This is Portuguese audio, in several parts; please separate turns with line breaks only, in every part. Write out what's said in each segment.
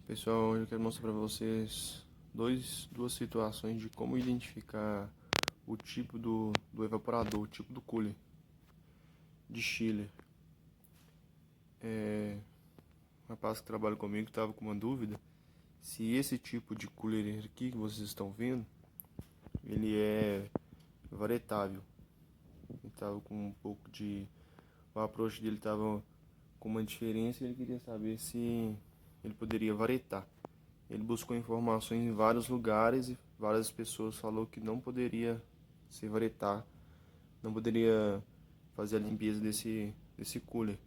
Pessoal, eu quero mostrar para vocês duas situações de como identificar o tipo do evaporador, o tipo do cooler de chiller. Um rapaz que trabalha comigo estava com uma dúvida se esse tipo de cooler aqui que vocês estão vendo, ele é varetável. Ele estava com um pouco de... O approach dele estava com uma diferença e ele queria saber se ele poderia varetar. Ele buscou informações em vários lugares e várias pessoas falou que não poderia se varetar, não poderia fazer a limpeza desse cooler.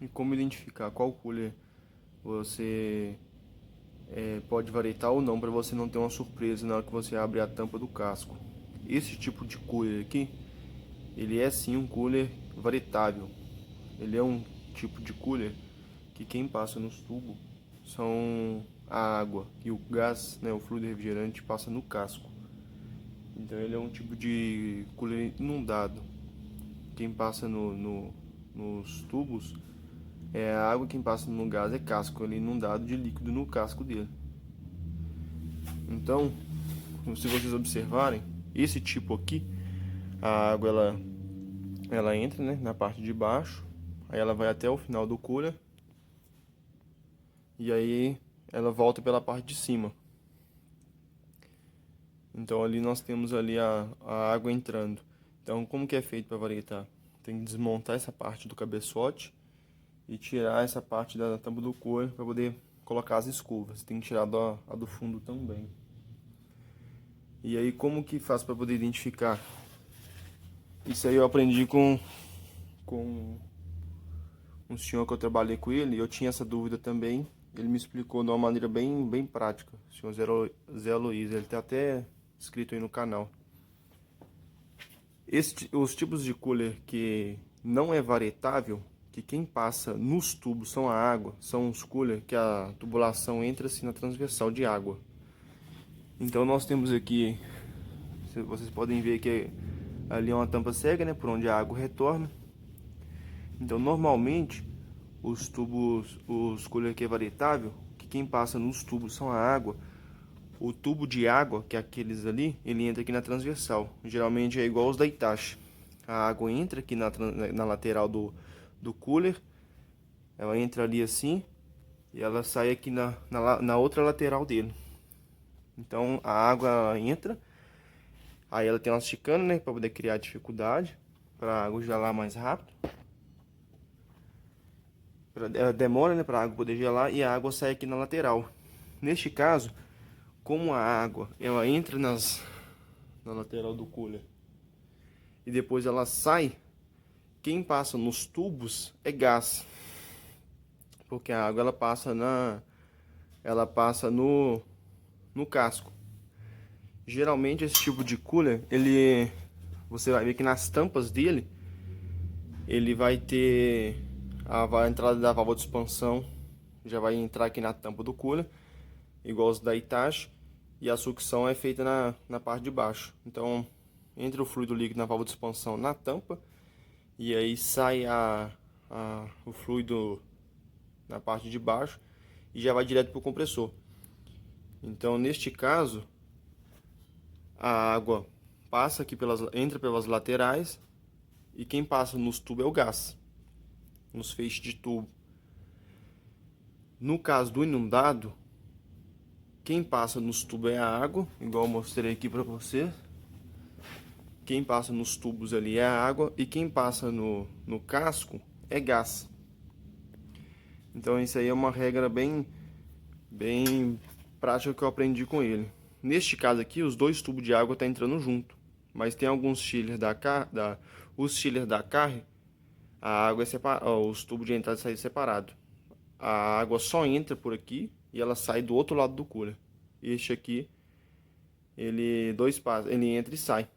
E como identificar qual cooler você pode varetar ou não, para você não ter uma surpresa na hora que você abre a tampa do casco. Esse tipo de cooler aqui, ele é sim um cooler varetável. Ele é um tipo de cooler que quem passa nos tubos são a água e o gás, né, o fluido refrigerante passa no casco. Então ele é um tipo de cooler inundado. Quem passa nos tubos é a água, quem passa no gás é casco, ele é inundado de líquido no casco dele. Então, se vocês observarem, esse tipo aqui, a água ela entra, né, na parte de baixo, aí ela vai até o final do cooler e aí ela volta pela parte de cima. Então ali nós temos ali a água entrando. Então como que é feito para varetar? Tem que desmontar essa parte do cabeçote e tirar essa parte da tampa do cooler para poder colocar as escovas. Tem que tirar a do fundo também. E aí como que faz para poder identificar? Isso aí eu aprendi com um senhor que eu trabalhei com ele, e eu tinha essa dúvida também. Ele me explicou de uma maneira bem prática. O senhor Zé Aloysio, ele tá até escrito aí no canal. Os tipos de cooler que não é varetável, que quem passa nos tubos são a água, são os cooler que a tubulação entra assim na transversal de água. Então nós temos aqui, vocês podem ver que ali é uma tampa cega, né, por onde a água retorna. Então normalmente os cooler que é varetável, que quem passa nos tubos são a água. O tubo de água, que é aqueles ali, ele entra aqui na transversal. Geralmente é igual os da Itachi. A água entra aqui na lateral do cooler. Ela entra ali assim. E ela sai aqui na outra lateral dele. Então a água entra. Aí ela tem uma esticando, né? Para poder criar dificuldade. Para a água gelar mais rápido. Ela demora, né? Para a água poder gelar. E a água sai aqui na lateral. Neste caso, como a água ela entra na lateral do cooler e depois ela sai, quem passa nos tubos é gás, porque a água ela passa no casco. Geralmente esse tipo de cooler, você vai ver que nas tampas dele ele vai ter a entrada da válvula de expansão, já vai entrar aqui na tampa do cooler, igual os da Itachi, e a sucção é feita na parte de baixo. Então entra o fluido líquido na válvula de expansão na tampa e aí sai o fluido na parte de baixo e já vai direto para o compressor. Então neste caso a água passa aqui entra pelas laterais e quem passa nos tubos é o gás, nos feixes de tubo. No caso do inundado, quem passa nos tubos é a água, igual eu mostrei aqui para você. Quem passa nos tubos ali é a água e quem passa no casco é gás. Então isso aí é uma regra bem prática que eu aprendi com ele. Neste caso aqui, os dois tubos de água estão entrando junto, mas tem alguns chillers os chillers da carne, a água é separada, os tubos de entrada e saída separados. A água só entra por aqui e ela sai do outro lado do cooler. Este aqui, ele entra e sai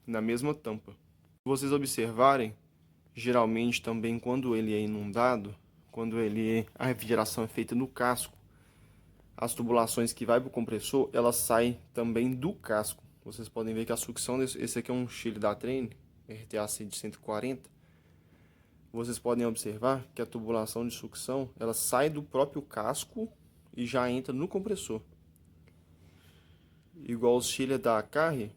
na mesma tampa. Se vocês observarem, geralmente também quando ele é inundado, a refrigeração é feita no casco, as tubulações que vai para o compressor, elas saem também do casco. Vocês podem ver que a sucção, esse aqui é um chiller da Trane, RTAC de 140. Vocês podem observar que a tubulação de sucção, ela sai do próprio casco e já entra no compressor. Igual os chillers da carne,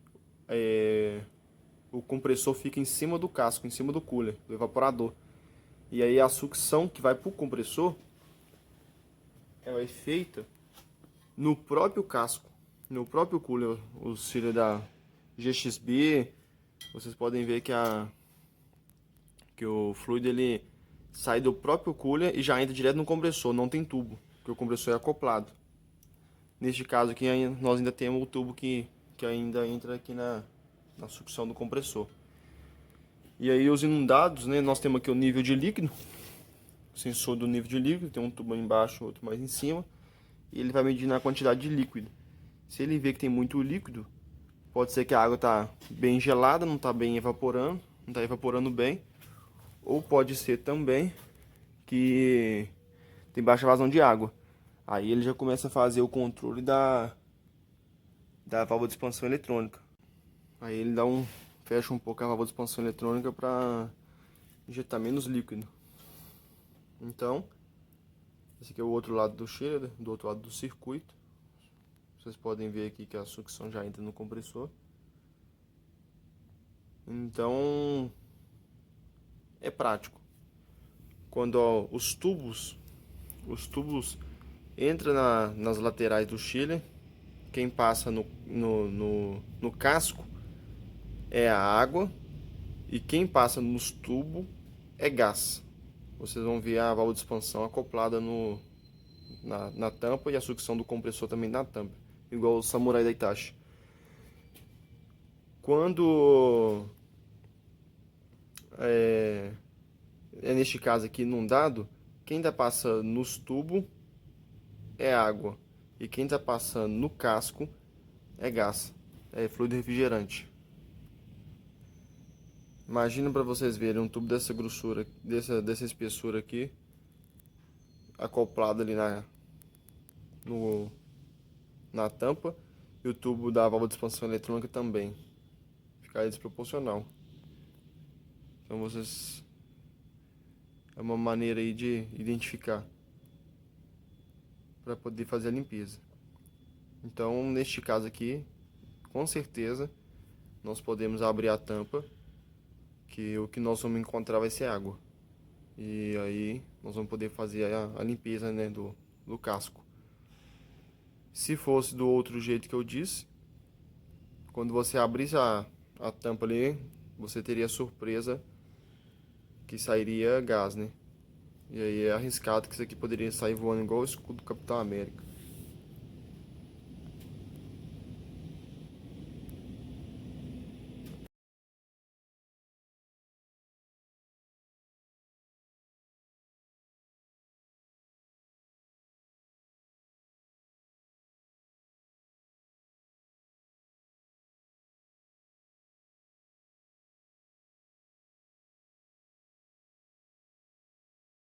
o compressor fica em cima do casco, em cima do cooler, do evaporador. E aí a sucção que vai pro compressor, ela é feita no próprio casco, no próprio cooler. Os chillers da GXB, vocês podem ver que o fluido ele sai do próprio cooler e já entra direto no compressor, não tem tubo, porque o compressor é acoplado. Neste caso aqui nós ainda temos o tubo que ainda entra aqui na sucção do compressor. E aí os inundados, né, nós temos aqui o nível de líquido, o sensor do nível de líquido, tem um tubo embaixo, outro mais em cima, e ele vai medir a quantidade de líquido. Se ele vê que tem muito líquido, pode ser que a água está bem gelada, não está bem evaporando, não está evaporando bem, ou pode ser também que tem baixa vazão de água. Aí ele já começa a fazer o controle da válvula de expansão eletrônica. Aí ele fecha um pouco a válvula de expansão eletrônica para injetar menos líquido. Então, esse aqui é o outro lado do chiller, do outro lado do circuito. Vocês podem ver aqui que a sucção já entra no compressor. Então, é prático. Quando os tubos entram nas laterais do chiller, quem passa no casco é a água e quem passa nos tubos é gás. Vocês vão ver a válvula de expansão acoplada na tampa e a sucção do compressor também na tampa, igual o Samurai da Hitachi. Quando neste caso aqui inundado, quem está passando nos tubos é água e quem está passando no casco é gás, é fluido refrigerante. Imagina para vocês verem um tubo dessa grossura, dessa espessura aqui, acoplado ali na tampa, e o tubo da válvula de expansão eletrônica também. Ficaria desproporcional. Então vocês... é uma maneira aí de identificar para poder fazer a limpeza. Então, neste caso aqui, com certeza, nós podemos abrir a tampa, que o que nós vamos encontrar vai ser água. E aí nós vamos poder fazer a limpeza, né, do casco. Se fosse do outro jeito que eu disse, quando você abrisse a tampa ali, você teria a surpresa que sairia gás, né? E aí é arriscado que isso aqui poderia sair voando igual o escudo do Capitão América.